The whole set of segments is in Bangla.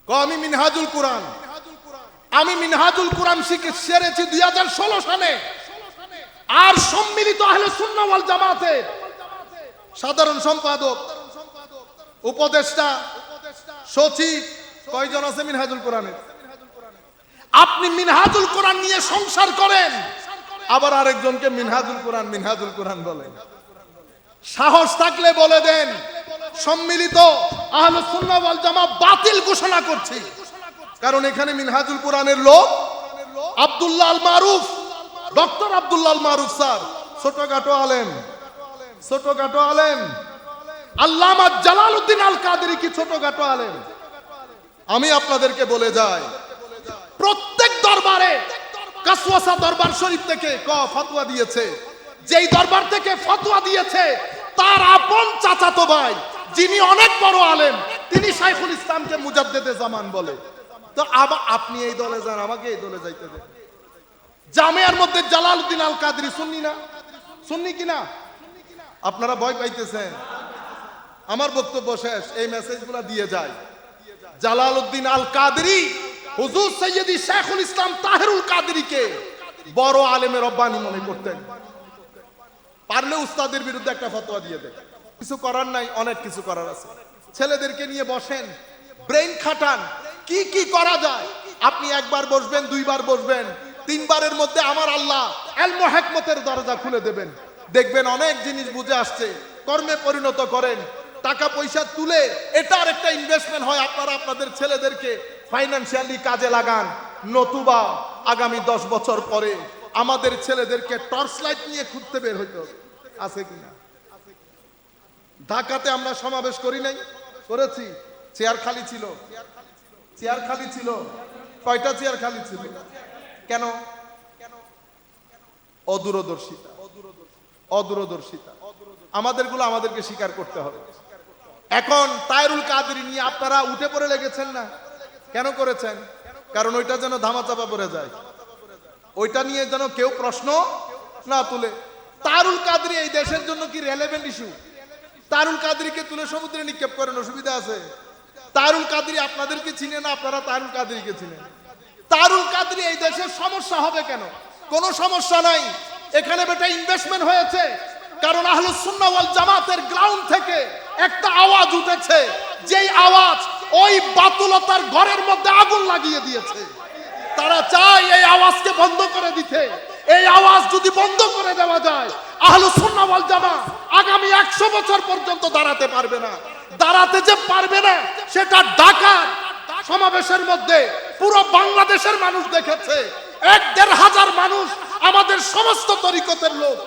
আমি মিনহাজুল কোরআন, আমি মিনহাজুল কোরআন সেরেছি 2016 সালে। আর সম্মিলিত আহলে সুন্নাহ ওয়াল জামাতের সাধারণ সম্পাদক, উপদেষ্টা, সচিব কয়জন আছে মিনহাজুল কোরআনের? আপনি মিনহাজুল কোরআন নিয়ে সংসার করেন, আবার আরেকজনকে মিনহাজুল কোরআন মিনহাজুল কোরআন বলেন। সাহস থাকলে বলে দেন সম্মিলিত আহলে সুন্নাহ ওয়াল জামাত বাতিল ঘোষণা করছি। কারণ এখানে মিনহাজুল কোরআনের লোক আব্দুল্লাহ আল মারুফ, ডক্টর আব্দুল্লাহ আল মারুফ স্যার ছোটখাটো আলেম, ছোটখাটো আলেম। আল্লামা জালালউদ্দিন আল কাদেরী কি ছোটখাটো আলেম? আমি আপনাদেরকে বলে যাই, প্রত্যেক দরবারে কাসওয়াসা দরবার শরীফ থেকে ফতোয়া দিয়েছে। যেই দরবার থেকে ফতোয়া দিয়েছে তার আপন চাচাতো ভাই যিনি অনেক বড় আলেম, তিনি শাইখুল ইসলামকে মুজাদ্দেদে জামান বলে। তো আপনি এই দলে যান, আমাকে এই দলে যাইতে দেন। জামিয়ার মধ্যে জালালউদ্দিন আল কাদেরী সুন্নি না? সুন্নি কিনা? আপনারা ভয় পাইতেছেন। আমার বক্তব্য শেষ, এই মেসেজগুলো দিয়ে যায়। জালালউদ্দিন আল কাদেরী হুজুর সৈয়দি শাইখুল ইসলাম তাহেরুল কাদেরীকে বড় আলেমের রব্বানি মনে করতেন। পারলে উস্তাদের বিরুদ্ধে একটা ফতোয়া দিয়ে দেন। কিছু করার নাই, অনেক কিছু করার আছে। ছেলেদেরকে নিয়ে বসেন, ব্রেইন খাটান, কি কি করা যায়। আপনি একবার বসবেন, দুইবার বসবেন, তিনবারের মধ্যে আমার আল্লাহ ইলম ও হিকমতের দরজা খুলে দেবেন। দেখবেন অনেক জিনিস বুঝে আসছে। কর্মে পরিণত করেন, টাকা পয়সা তুলে এটার একটা ইনভেস্টমেন্ট হয়। আপনারা আপনাদের ছেলেদেরকে ফাইনান্সিয়ালি কাজে লাগান, নতুবা আগামী 10 বছর পরে আমাদের ছেলেদেরকে টর্চ লাইট নিয়ে ঘুরতে বের হইতে হবে। আছে কিনা? ঢাকাতে আমরা সমাবেশ করি নাই? করেছি। চেয়ার খালি ছিল, চেয়ার খালি ছিল। কয়টা চেয়ার খালি ছিল? কেন? অদূরদর্শিতা, অদূরদর্শিতা। আমাদেরগুলো আমাদেরকে স্বীকার করতে হবে। এখন তাহেরুল কাদেরী নিয়ে আপনারা উঠে পড়ে লেগেছেন না? কেন করেছেন? কারণ ওইটা যেন ধামাচাপা পড়ে যায়, ওইটা নিয়ে যেন কেউ প্রশ্ন না তুলে। তাহেরুল কাদেরী এই দেশের জন্য কি রেলেভেন্ট ইস্যু? তাহেরুল কাদেরীকে তুলে সমুদ্রে নিক্ষেপ করেন, অসুবিধা আছে? তাহেরুল কাদেরী আপনাদেরকে চিনে না, আপনারা তাহেরুল কাদেরীকে চিনেন। তাহেরুল কাদেরী এই দেশের সমস্যা হবে কেন? কোনো সমস্যা নাই। এখানে বেটা ইনভেস্টমেন্ট হয়েছে। কারণ আহলুস সুন্নাহ ওয়াল জামাতের গ্রাউন্ড থেকে একটা আওয়াজ উঠেছে, যেই আওয়াজ ওই বাতুলতার ঘরের মধ্যে আগুন লাগিয়ে দিয়েছে। তারা চায় এই আওয়াজকে বন্ধ করে দিতে। এই আওয়াজ যদি বন্ধ করে দেওয়া যায়, আহলুস সুন্নাহ ওয়াল জামাত আগামী 100 বছর পর্যন্ত দাঁড়াতে পারবে না। দাঁড়াতে যে পারবে না সেটা ঢাকার সমাবেশের মধ্যে পুরো বাংলাদেশের মানুষ দেখেছে। 1-1.5 হাজার মানুষ, আমাদের সমস্ত তরিকতের লোক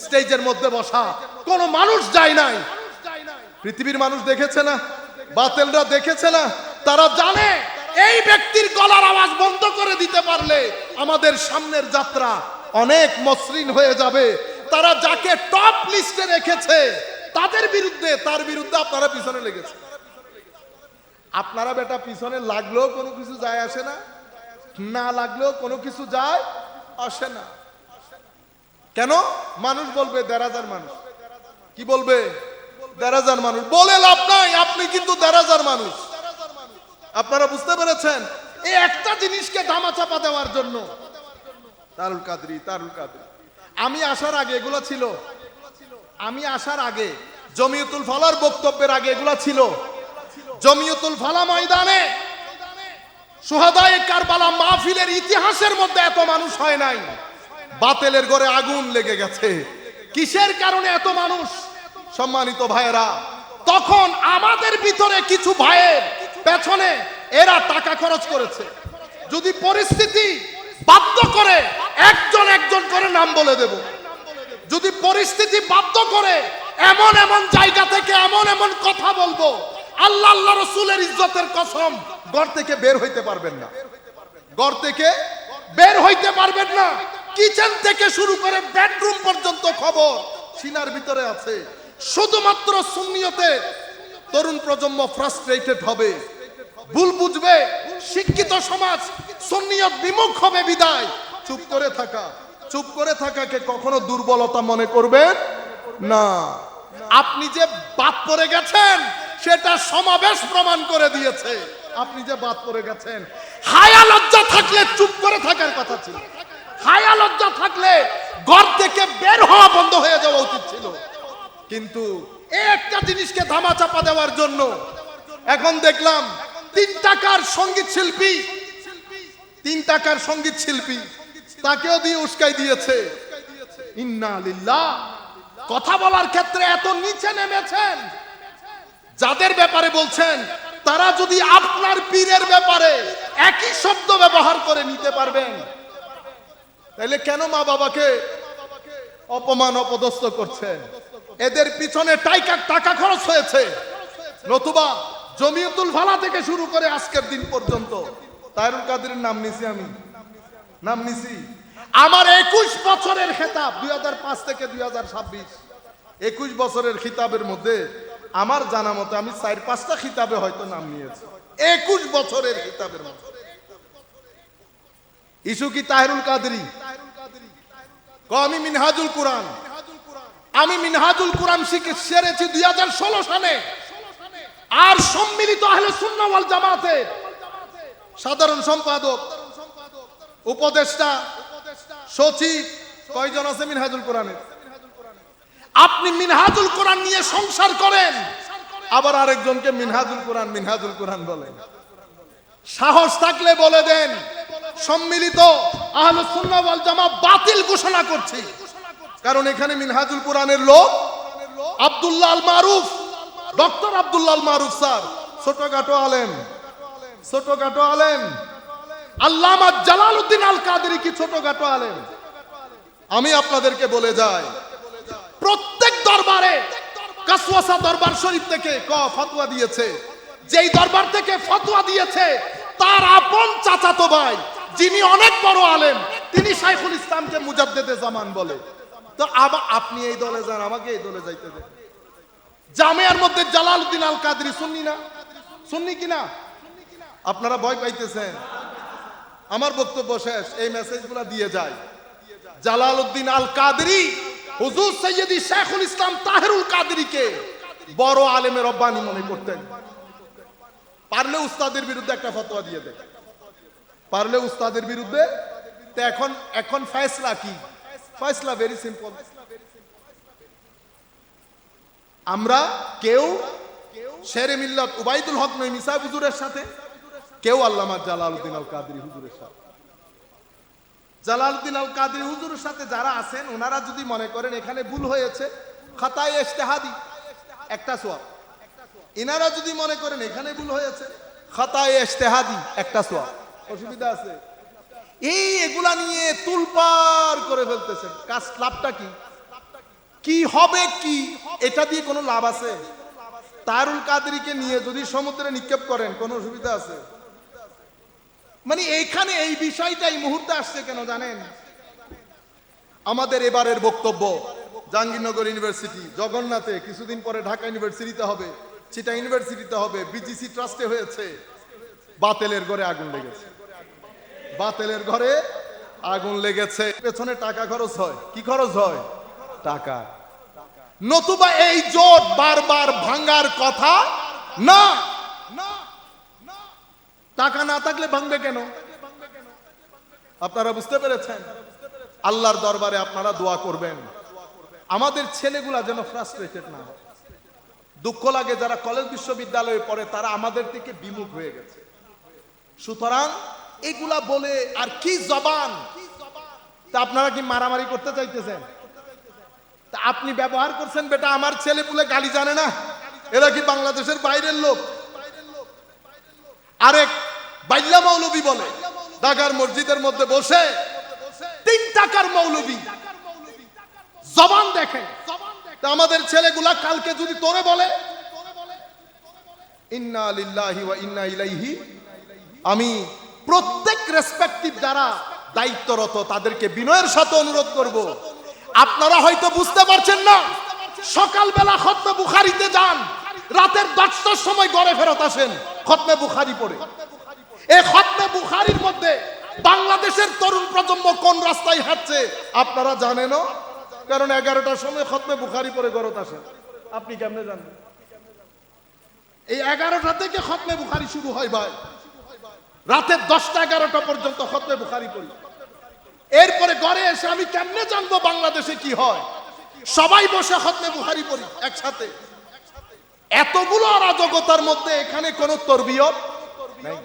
স্টেজের মধ্যে বসা, কোন মানুষ যায় নাই। পৃথিবীর মানুষ দেখেছে না? বাতিলরা দেখেছে না? তারা জানে এই ব্যক্তির গলার আওয়াজ বন্ধ করে দিতে পারলে আমাদের সামনের যাত্রা অনেক মসৃণ হয়ে যাবে। তারা যাকে টপ লিস্টে রেখেছে তাদের বিরুদ্ধে, তার বিরুদ্ধে আপনারা পিছনে লেগেছে। আপনারা বেটা পিছনে লাগলেও কোনো কিছু যায় আসে না, না লাগলেও কোনো কিছু যায় আসে না। কেন? মানুষ বলবে 1.5 মানুষ। কি বলবে? 1.5 মানুষ বলে লাভ নাই, আপনি কিন্তু 1.5 মানুষ। আপনারা বুঝতে পেরেছেন? এই একটা জিনিসকে ধামাচাপা দেওয়ার জন্য তাহেরুল কাদেরী, তাহেরুল কাদেরী। আমি আসার আগে এগুলো ছিল। আমি আসার আগে জমিয়তুল ফালার বক্তব্যের আগে এগুলা ছিল। জমিয়তুল ফালা ময়দানে শুহাদায়ে কারবালা মাহফিলের ইতিহাসের মধ্যে এত মানুষ হয় নাই। বাতিলের ঘরে আগুন লেগে গেছে। কিসের কারণে এত মানুষ? সম্মানিত ভাইয়েরা, তখন আমাদের ভিতরে কিছু ভাইয়ের পেছনে এরা টাকা খরচ করেছে। যদি পরিস্থিতি বাধ্য করে একজন একজন করে নাম বলে দেব। যদি পরিস্থিতি বাধ্য করে এমন এমন জায়গা থেকে এমন এমন কথা বলবো, আল্লাহ আল্লাহ রাসূলের ইজ্জতের কসম, ঘর থেকে বের হইতে পারবেন না। ঘর থেকে বের হইতে পারবেন না। কিচেন থেকে শুরু করে বেডরুম পর্যন্ত খবর সিনার ভিতরে আছে। শুধুমাত্র সুন্নিয়তে তরুণ প্রজন্ম ফ্রাস্ট্রেটেড হবে, ভুল বুঝবে, শিক্ষিত সমাজ সুন্নিয়ত বিমুখ হবে বিদায় চুপ করে থাকা। চুপ করে থাকাকে কখনো দুর্বলতা মনে করবেন না। আপনি যে বাদ পড়ে গেছেন সেটা সমাবেশ প্রমাণ করে দিয়েছে। আপনি যে বাদ পড়ে গেছেন। হায়া লজ্জা থাকলে চুপ করে থাকার কথা ছিল। হায়া লজ্জা থাকলে ঘর থেকে বের হওয়া বন্ধ হয়ে যাওয়া উচিত ছিল। কিন্তু একটা জিনিসকে ধামাচাপা দেওয়ার জন্য এখন দেখলাম 3 টাকার সঙ্গীত শিল্পী, 3 টাকার সঙ্গীত শিল্পী তাকেও দিয়ে উস্কাই দিয়েছে। ইন্না লিল্লাহ। কথা বলার ক্ষেত্রে এত নিচে নেমেছেন, যাদের ব্যাপারে বলছেন তারা যদি আপনার পীরের ব্যাপারে একই শব্দ ব্যবহার করে নিতে পারবেন, তাহলে কেন মা বাবাকে অপমান অপদস্থ করছেন? এদের পিছনে টাকা খরচ হয়েছে, নতুবা জমিয়তুল ফালা থেকে শুরু করে আজকের দিন পর্যন্ত তাহেরুল কাদেরের নাম নিছি, আমি নাম নিছি। আমার 21 বছরের খেতাব 2005 থেকে 2026, 21 বছরের খিতাবের মধ্যে আমার জানা মতে আমি 4-5টা খিতাবে হয়তো নাম নিয়েছি 21 বছরের খিতাবের মধ্যে। ইস্যু কি তাহেরুল কাদেরী? আমি মিনহাজুল কুরআন, আমি মিনহাজুল কুরআন সেরেছি 2016 সালে। আর সম্মিলিত আহলে সুন্নাহ ওয়াল জামাতের সাধারণ সম্পাদক, উপদেষ্টা, সচিব কয়জন আছে মিনহাজুল কোরআনের? আপনি মিনহাজুল কোরআন নিয়ে সংসার করেন, আবার আরেকজনকে মিনহাজুল কোরআন বলেন। সাহস থাকলে বলে দেন সম্মিলিত আহলে সুন্নাহ ওয়াল জামাত বাতিল ঘোষণা করছি। কারণ এখানে মিনহাজুল কোরআনের লোক আব্দুল্লাহ আল মারুফ, ডক্টর আব্দুল্লাহ আল মারুফ স্যার ছোটখাটো আলেম। আল্লামা জালালউদ্দিন আল কাদেরী কি ছোটখাটো আলেম? আমি আপনাদেরকে বলে যাই, প্রত্যেক দরবারে কাসওয়াসা দরবার শরীফ থেকে ফতোয়া দিয়েছে, যেই দরবার থেকে ফতোয়া দিয়েছে তার আপন চাচাতো ভাই যিনি অনেক বড় আলেম, তিনি শাইখুল ইসলামকে মুজাদ্দেদে জামান বলে। তো আপনি এই দলে যান, আমাকে এই দলে যাইতে দেন। জামিয়ার মধ্যে জালালউদ্দিন আল কাদেরী সুন্নি কিনা? আপনারা ভয় পাইতেছেন। আমার বক্তব্য শেষ, এই মেসেজগুলো দিয়ে যায়। জালালউদ্দিন আল কাদেরী হুজুর সৈয়দি শাইখুল ইসলাম তাহেরুল কাদেরীকে বড় আলেমের রব্বানি মনে করতেন। পারলে উস্তাদের বিরুদ্ধে একটা ফতোয়া দিয়ে দেয়, পারলে উস্তাদের বিরুদ্ধে। তো এখন ফয়সলা কি? ফয়সলা ভেরি সিম্পল। আমরা কেউ শেরে মিল্লাত উবাইদুল হক নঈমী সাহেব হুজুরের সাথে, কেউ আল্লামা জালালউদ্দিন আল কাদেরী হুজুরের সাথে। জালালউদ্দিন আল কাদেরী হুজুরের সাথে যারা আছেন ওনারা যদি মনে করেন এখানে ভুল হয়েছে, খাতায়ে ইজতিহাদি একটা সওয়াব। ইনারা যদি মনে করেন এখানে ভুল হয়েছে, খাতায়ে ইজতিহাদি একটা সওয়াব। অসুবিধা আছে? এগুলা নিয়ে তুলপার করে ফেলতেছেন। কাজ লাভটা কি হবে? কি এটা দিয়ে কোনো লাভ আছে? তাহেরুল কাদেরীকে নিয়ে যদি সমুদ্রে নিক্ষেপ করেন কোনো অসুবিধা আছে? মানে এইখানে এই বিষয়টা এই মুহূর্তে আসছে কেন জানেন? আমাদের এবারের বক্তব্য জাহাঙ্গীরনগর ইউনিভার্সিটি, জগন্নাথে, কিছুদিন পরে ঢাকা ইউনিভার্সিটিতে হবে, চিটা ইউনিভার্সিটিতে হবে, বিজিসি ট্রাস্টে হয়েছে। বাতিলের ঘরে আগুন লেগেছে, বাতিলের ঘরে আগুন লেগেছে। পেছনে টাকা খরচ হয়। কি খরচ হয়? টাকা। নতুবা এই জোট বারবার ভাঙার কথা না। টাকা না থাকলে ভাঙবে কেন? আপনারা বুঝতে পেরেছেন? আল্লাহর দরবারে আপনারা দোয়া করবেন আমাদের ছেলেগুলা যেন ফ্রাস্ট্রেটেড না হয়। দুঃখ লাগে যারা কলেজ বিশ্ববিদ্যালয়ে পড়ে তারা আমাদের থেকে বিমুখ হয়ে গেছে। সুতরাং এগুলা বলে আর কি জবান? তা আপনারা কি মারামারি করতে চাইতেছেন? তা আপনি ব্যবহার করছেন, বেটা আমার ছেলে পুলে গালি জানে না, এরা কি বাংলাদেশের বাইরের লোক? আরেক বাইল্লা মৌলবী বলে ঢাকার মসজিদের মধ্যে বসে 3 টাকার মৌলবী, জবান দেখেন। তা আমাদের ছেলেগুলা কালকে যদি তোরে বলে ইন্না লিল্লাহি ওয়া ইন্না ইলাইহি, আমি প্রত্যেক রেসপেক্টিভ যারা দায়িত্বরত তাদেরকে বিনয়ের সাথে অনুরোধ করব, আপনারা হয়তো বুঝতে পারছেন না, সকালবেলা খতমে বুখারীতে যান, রাতের 10টার সময় ঘরে ফেরত আসেন খতমে বুখারী পড়ে। এই খতমে বুখারীর মধ্যে বাংলাদেশের তরুণ প্রজন্ম কোন রাস্তায় হাঁটছে আপনারা জানেন? কারণ 11টার সময় খতমে বুখারী পড়ে ঘরত আসেন। আপনি কেমনে জানেন? এই 11টা থেকে খতমে বুখারী শুরু হয় ভাই, রাতের 10টা 11টা পর্যন্ত খতমে বুখারী পড়ি। এরপরে ঘরে এসে আমি কেমনে জানবো বাংলাদেশে কি হয়? সবাই বসে খতমে বুখারী পড়ি একসাথে। এতগুলো অরাজকতার মধ্যে এখানে কোনো তরবিয়ত নাই।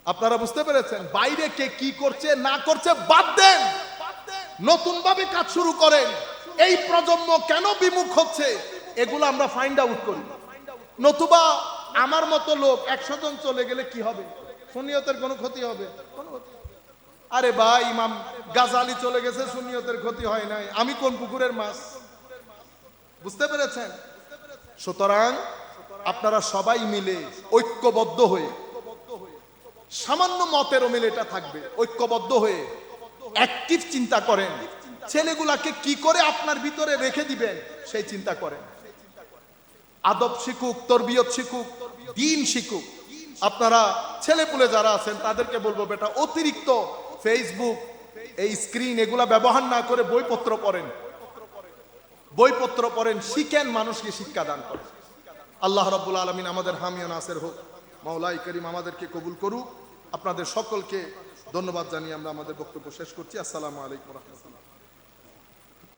আপনারা বুঝতে পেরেছেন? বাইরে কে কি করছে না করছে বাদ দেন, নতুন ভাবে কাজ শুরু করেন। এই প্রজন্ম কেন বিমুখ হচ্ছে এগুলো আমরা ফাইন্ড আউট করি। নতুবা আমার মতো লোক 100 জন চলে গেলে কি হবে? সুন্নিয়তের কোনো ক্ষতি হবে? আরে ভাই, ইমাম গাজালি চলে গেছে, সুন্নিয়তের ক্ষতি হয় নাই, আমি কোন পুকুরের মাছ? বুঝতে পেরেছেন? সুতরাং আপনারা সবাই মিলে ঐক্যবদ্ধ হয়ে, সামান্য মতের মিল এটা থাকবে, ঐক্যবদ্ধ হয়ে অ্যাক্টিভ চিন্তা করেন। ছেলেগুলাকে কি করে আপনার ভিতরে রেখে দিবেন সেই চিন্তা করেন। আদব শিখুক, তরবিয়ত শিখুক, দ্বীন শিখুক। আপনারা ছেলেপুলে যারা আছেন তাদেরকে বলবো, বেটা অতিরিক্ত ফেসবুক, এই স্ক্রিন এগুলা ব্যবহার না করে বইপত্র পড়েন, বইপত্র পড়েন, শিখেন, মানুষকে শিক্ষা দান করেন। আল্লাহ রাব্বুল আলামিন আমাদের হামিয়া নাসির হোক। মাওলাই করিম আমাদেরকে কবুল করুক। আপনাদের সকলকে ধন্যবাদ জানিয়ে আমরা আমাদের বক্তব্য শেষ করছি। আসসালামু আলাইকুম ওয়া রাহমাতুল্লাহ।